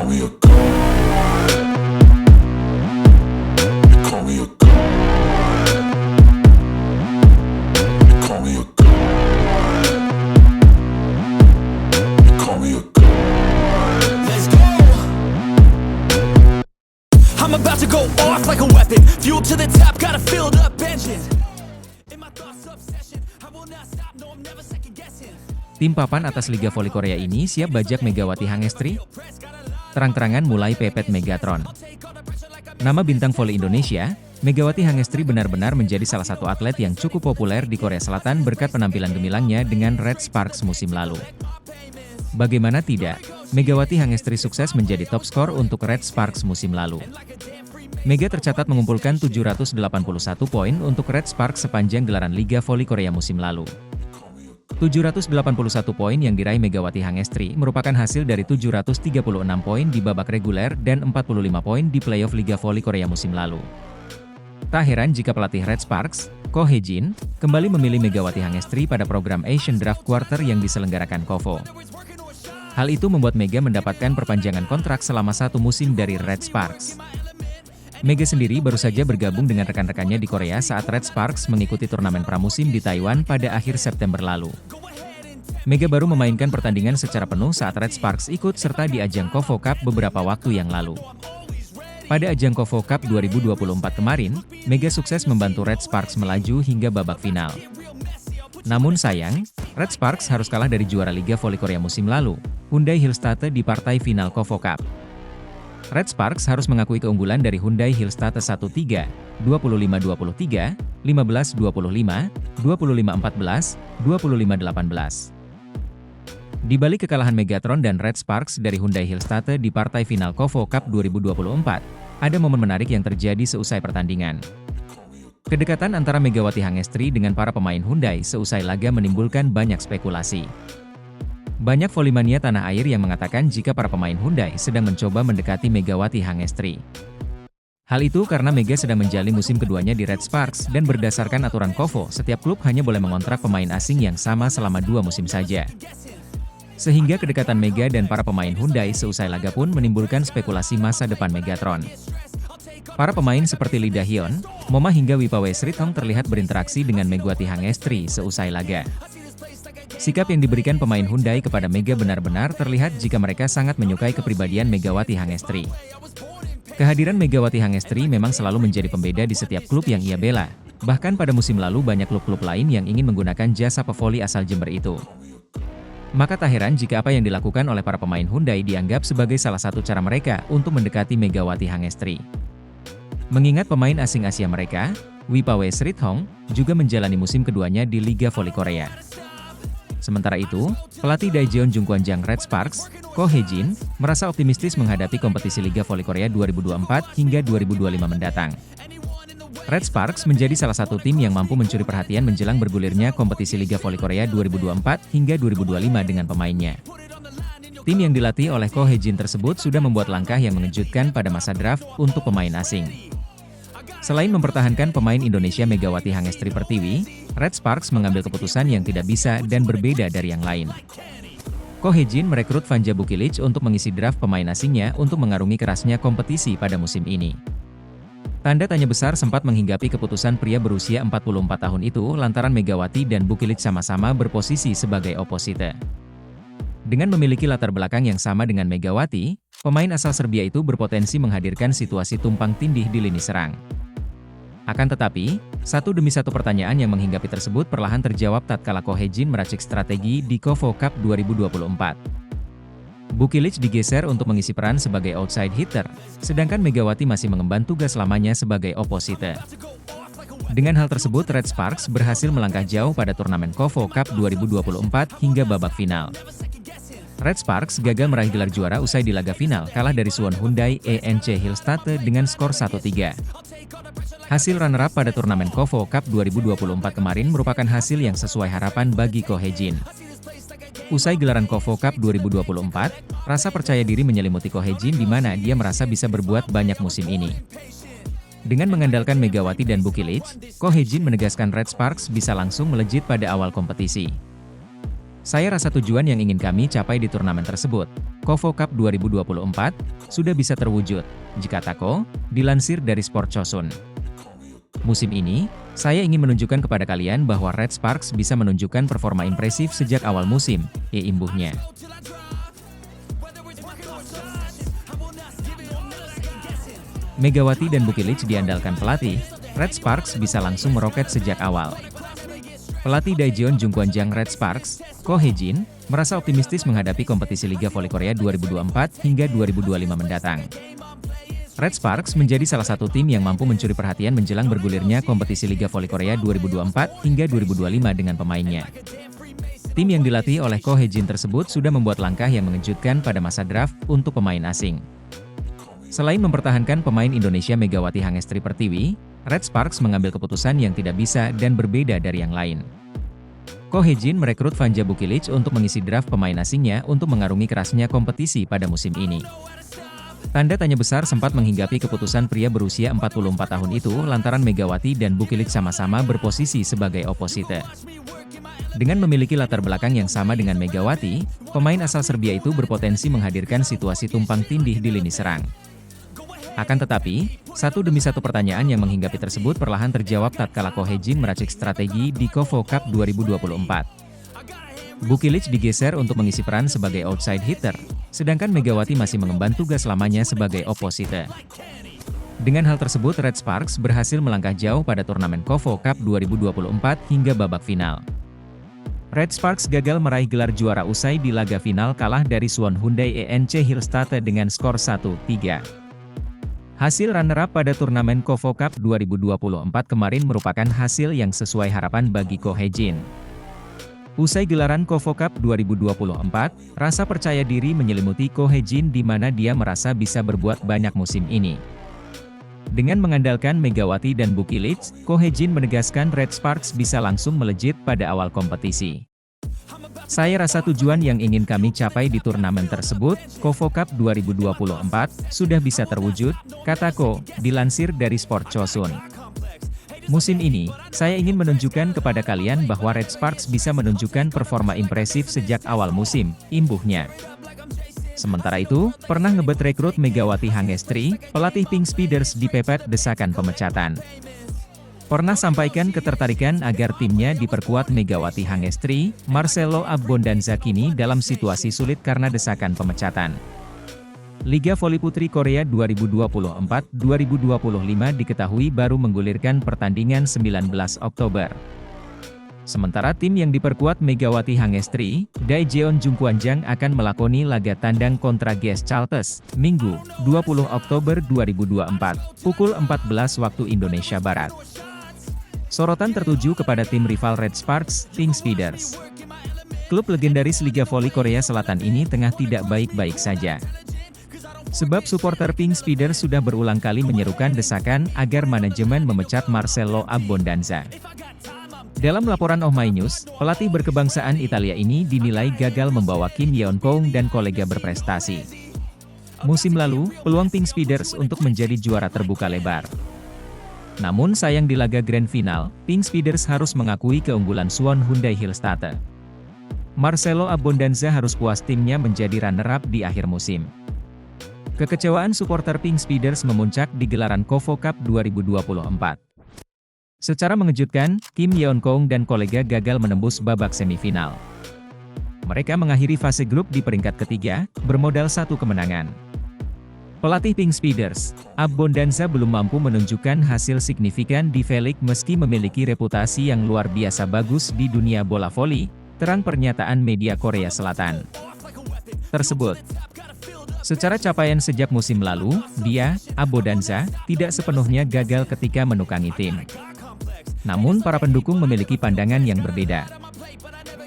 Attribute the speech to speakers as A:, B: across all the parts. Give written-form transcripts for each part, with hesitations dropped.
A: call me a god. You call me a god. You call me a god. You call me a god.
B: Let's go. I'm about to go off like a weapon. Fuel to the top, got a filled up engine. In my thoughts obsession, I will not stop, no I'm never second guessing.
C: Tim papan atas Liga Voli Korea ini siap bajak Megawati Hangestri? Terang-terangan mulai pepet Megatron. Nama bintang voli Indonesia, Megawati Hangestri benar-benar menjadi salah satu atlet yang cukup populer di Korea Selatan berkat penampilan gemilangnya dengan Red Sparks musim lalu. Bagaimana tidak, Megawati Hangestri sukses menjadi top skor untuk Red Sparks musim lalu. Mega tercatat mengumpulkan 781 poin untuk Red Sparks sepanjang gelaran Liga Voli Korea musim lalu. 781 poin yang diraih Megawati Hangestri merupakan hasil dari 736 poin di babak reguler dan 45 poin di playoff Liga Voli Korea musim lalu. Tak heran jika pelatih Red Sparks, Ko Hye-jin, kembali memilih Megawati Hangestri pada program Asian Draft Quarter yang diselenggarakan KOVO. Hal itu membuat Mega mendapatkan perpanjangan kontrak selama 1 musim dari Red Sparks. Mega sendiri baru saja bergabung dengan rekan-rekannya di Korea saat Red Sparks mengikuti turnamen pramusim di Taiwan pada akhir September lalu. Mega baru memainkan pertandingan secara penuh saat Red Sparks ikut serta di ajang KOVO Cup beberapa waktu yang lalu. Pada ajang KOVO Cup 2024 kemarin, Mega sukses membantu Red Sparks melaju hingga babak final. Namun sayang, Red Sparks harus kalah dari juara Liga Voli Korea musim lalu, Hyundai Hillstate di partai final KOVO Cup. Red Sparks harus mengakui keunggulan dari Hyundai Hillstate 1-3, 25-23, 15-25, 25-14, 25-18. Di balik kekalahan Megatron dan Red Sparks dari Hyundai Hillstate di partai final KOVO Cup 2024, ada momen menarik yang terjadi seusai pertandingan. Kedekatan antara Megawati Hangestri dengan para pemain Hyundai seusai laga menimbulkan banyak spekulasi. Banyak volimania tanah air yang mengatakan jika para pemain Hyundai sedang mencoba mendekati Megawati Hangestri. Hal itu karena Mega sedang menjalani musim keduanya di Red Sparks dan berdasarkan aturan KOVO, setiap klub hanya boleh mengontrak pemain asing yang sama selama 2 musim saja. Sehingga kedekatan Mega dan para pemain Hyundai seusai laga pun menimbulkan spekulasi masa depan Megatron. Para pemain seperti Lee Da-hyun, Moma hingga Wipawe Srithong terlihat berinteraksi dengan Megawati Hangestri seusai laga. Sikap yang diberikan pemain Hyundai kepada Mega benar-benar terlihat jika mereka sangat menyukai kepribadian Megawati Hangestri. Kehadiran Megawati Hangestri memang selalu menjadi pembeda di setiap klub yang ia bela. Bahkan pada musim lalu banyak klub-klub lain yang ingin menggunakan jasa pevoli asal Jember itu. Maka tak heran jika apa yang dilakukan oleh para pemain Hyundai dianggap sebagai salah satu cara mereka untuk mendekati Megawati Hangestri. Mengingat pemain asing Asia mereka, Wipawe Srithong, juga menjalani musim keduanya di Liga Voli Korea. Sementara itu, pelatih Daejeon Jungkwanjang Red Sparks, Ko Hye-jin, merasa optimistis menghadapi kompetisi Liga Voli Korea 2024 hingga 2025 mendatang. Red Sparks menjadi salah satu tim yang mampu mencuri perhatian menjelang bergulirnya kompetisi Liga Voli Korea 2024 hingga 2025 dengan pemainnya. Tim yang dilatih oleh Ko Hye-jin tersebut sudah membuat langkah yang mengejutkan pada masa draft untuk pemain asing. Selain mempertahankan pemain Indonesia Megawati Hangestri Pertiwi, Red Sparks mengambil keputusan yang tidak bisa dan berbeda dari yang lain. Ko Hye-jin merekrut Vanja Bukilic untuk mengisi draft pemain asingnya untuk mengarungi kerasnya kompetisi pada musim ini. Tanda tanya besar sempat menghinggapi keputusan pria berusia 44 tahun itu lantaran Megawati dan Bukilic sama-sama berposisi sebagai oposite. Dengan memiliki latar belakang yang sama dengan Megawati, pemain asal Serbia itu berpotensi menghadirkan situasi tumpang tindih di lini serang. Akan tetapi, satu demi satu pertanyaan yang menghinggapi tersebut perlahan terjawab tatkala Ko Hye-jin meracik strategi di KOVO Cup 2024. Bukilic digeser untuk mengisi peran sebagai outside hitter, sedangkan Megawati masih mengemban tugas lamanya sebagai oposite. Dengan hal tersebut Red Sparks berhasil melangkah jauh pada turnamen KOVO Cup 2024 hingga babak final. Red Sparks gagal meraih gelar juara usai di laga final kalah dari Suwon Hyundai ENC Hillstate dengan skor 1-3. Hasil runner-up pada turnamen KOVO Cup 2024 kemarin merupakan hasil yang sesuai harapan bagi Ko Hye-jin. Usai gelaran KOVO Cup 2024, rasa percaya diri menyelimuti Ko Hye-jin di mana dia merasa bisa berbuat banyak musim ini. Dengan mengandalkan Megawati dan Bukilic, Ko Hye-jin menegaskan Red Sparks bisa langsung melejit pada awal kompetisi. Saya rasa tujuan yang ingin kami capai di turnamen tersebut, KOFO Cup 2024, sudah bisa terwujud, jika Tako, dilansir dari Sport Chosun. Musim ini, saya ingin menunjukkan kepada kalian bahwa Red Sparks bisa menunjukkan performa impresif sejak awal musim, imbuhnya. Megawati dan Bukilic diandalkan pelatih, Red Sparks bisa langsung meroket sejak awal. Pelatih Daejeon Jungkwanjang Red Sparks, Ko Hye-jin, merasa optimistis menghadapi kompetisi Liga Voli Korea 2024 hingga 2025 mendatang. Red Sparks menjadi salah satu tim yang mampu mencuri perhatian menjelang bergulirnya kompetisi Liga Voli Korea 2024 hingga 2025 dengan pemainnya. Tim yang dilatih oleh Ko Hye-jin tersebut sudah membuat langkah yang mengejutkan pada masa draft untuk pemain asing. Selain mempertahankan pemain Indonesia Megawati Hangestri Pertiwi, Red Sparks mengambil keputusan yang tidak bisa dan berbeda dari yang lain. Ko Hye-jin merekrut Vanja Bukilic untuk mengisi draft pemain asingnya untuk mengarungi kerasnya kompetisi pada musim ini. Tanda tanya besar sempat menghinggapi keputusan pria berusia 44 tahun itu lantaran Megawati dan Bukilic sama-sama berposisi sebagai oposite. Dengan memiliki latar belakang yang sama dengan Megawati, pemain asal Serbia itu berpotensi menghadirkan situasi tumpang tindih di lini serang. Akan tetapi, satu demi satu pertanyaan yang menghinggapi tersebut perlahan terjawab tatkala Ko Hye-jin meracik strategi di KOFO Cup 2024. Bukilic digeser untuk mengisi peran sebagai outside hitter, sedangkan Megawati masih mengemban tugas lamanya sebagai oposite. Dengan hal tersebut Red Sparks berhasil melangkah jauh pada turnamen KOFO Cup 2024 hingga babak final. Red Sparks gagal meraih gelar juara usai di laga final kalah dari Suwon Hyundai ENC Hillstate dengan skor 1-3. Hasil runner-up pada turnamen KOFO Cup 2024 kemarin merupakan hasil yang sesuai harapan bagi Ko Hye-jin. Usai gelaran KOFO Cup 2024, rasa percaya diri menyelimuti Ko Hye-jin di mana dia merasa bisa berbuat banyak musim ini. Dengan mengandalkan Megawati dan Bukilic, Ko Hye-jin menegaskan Red Sparks bisa langsung melejit pada awal kompetisi. Saya rasa tujuan yang ingin kami capai di turnamen tersebut, KOFO Cup 2024, sudah bisa terwujud, kata Ko, dilansir dari Sport Chosun. Musim ini, saya ingin menunjukkan kepada kalian bahwa Red Sparks bisa menunjukkan performa impresif sejak awal musim, imbuhnya. Sementara itu, pernah ngebet rekrut Megawati Hangestri, pelatih Pink Speeders dipepet desakan pemecatan. Pernah sampaikan ketertarikan agar timnya diperkuat Megawati Hangestri, Marcelo Abbondanza kini dalam situasi sulit karena desakan pemecatan. Liga Voli Putri Korea 2024-2025 diketahui baru menggulirkan pertandingan 19 Oktober. Sementara tim yang diperkuat Megawati Hangestri, Daejeon Jungkwanjang akan melakoni laga tandang kontra GS Chalters, Minggu, 20 Oktober 2024, pukul 14 waktu Indonesia Barat. Sorotan tertuju kepada tim rival Red Sparks, Pink Speeders. Klub legendaris Liga Voli Korea Selatan ini tengah tidak baik-baik saja. Sebab supporter Pink Speeders sudah berulang kali menyerukan desakan agar manajemen memecat Marcelo Abbondanza. Dalam laporan Oh My News, pelatih berkebangsaan Italia ini dinilai gagal membawa Kim Yeon-kong dan kolega berprestasi. Musim lalu, peluang Pink Speeders untuk menjadi juara terbuka lebar. Namun sayang di laga grand final, Pink Speeders harus mengakui keunggulan Suwon Hyundai Hillstate. Marcelo Abbondanza harus puas timnya menjadi runner-up di akhir musim. Kekecewaan supporter Pink Speeders memuncak di gelaran KOFO Cup 2024. Secara mengejutkan, Kim Yeon-kong dan kolega gagal menembus babak semifinal. Mereka mengakhiri fase grup di peringkat ketiga, bermodal 1 kemenangan. Pelatih Pink Speeders, Abbondanza belum mampu menunjukkan hasil signifikan di V-League meski memiliki reputasi yang luar biasa bagus di dunia bola voli, terang pernyataan media Korea Selatan tersebut. Secara capaian sejak musim lalu, dia, Abbondanza, tidak sepenuhnya gagal ketika menukangi tim. Namun para pendukung memiliki pandangan yang berbeda.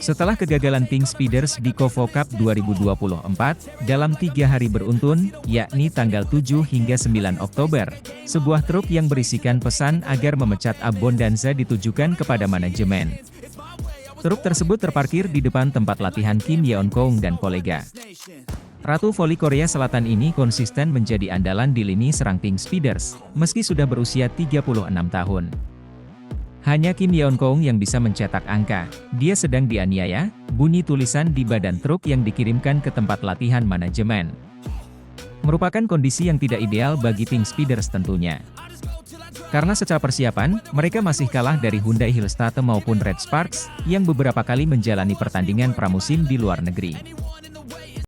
C: Setelah kegagalan Pink Speeders di KOFO Cup 2024, dalam 3 hari beruntun, yakni tanggal 7 hingga 9 Oktober, sebuah truk yang berisikan pesan agar memecat Abbondanza ditujukan kepada manajemen. Truk tersebut terparkir di depan tempat latihan Kim Yeon-kong dan kolega. Ratu Voli Korea Selatan ini konsisten menjadi andalan di lini serang Pink Speeders, meski sudah berusia 36 tahun. Hanya Kim Yeon-keung yang bisa mencetak angka. Dia sedang dianiaya, bunyi tulisan di badan truk yang dikirimkan ke tempat latihan manajemen. Merupakan kondisi yang tidak ideal bagi Pink Speeders tentunya. Karena secara persiapan, mereka masih kalah dari Hyundai Hillstate maupun Red Sparks, yang beberapa kali menjalani pertandingan pramusim di luar negeri.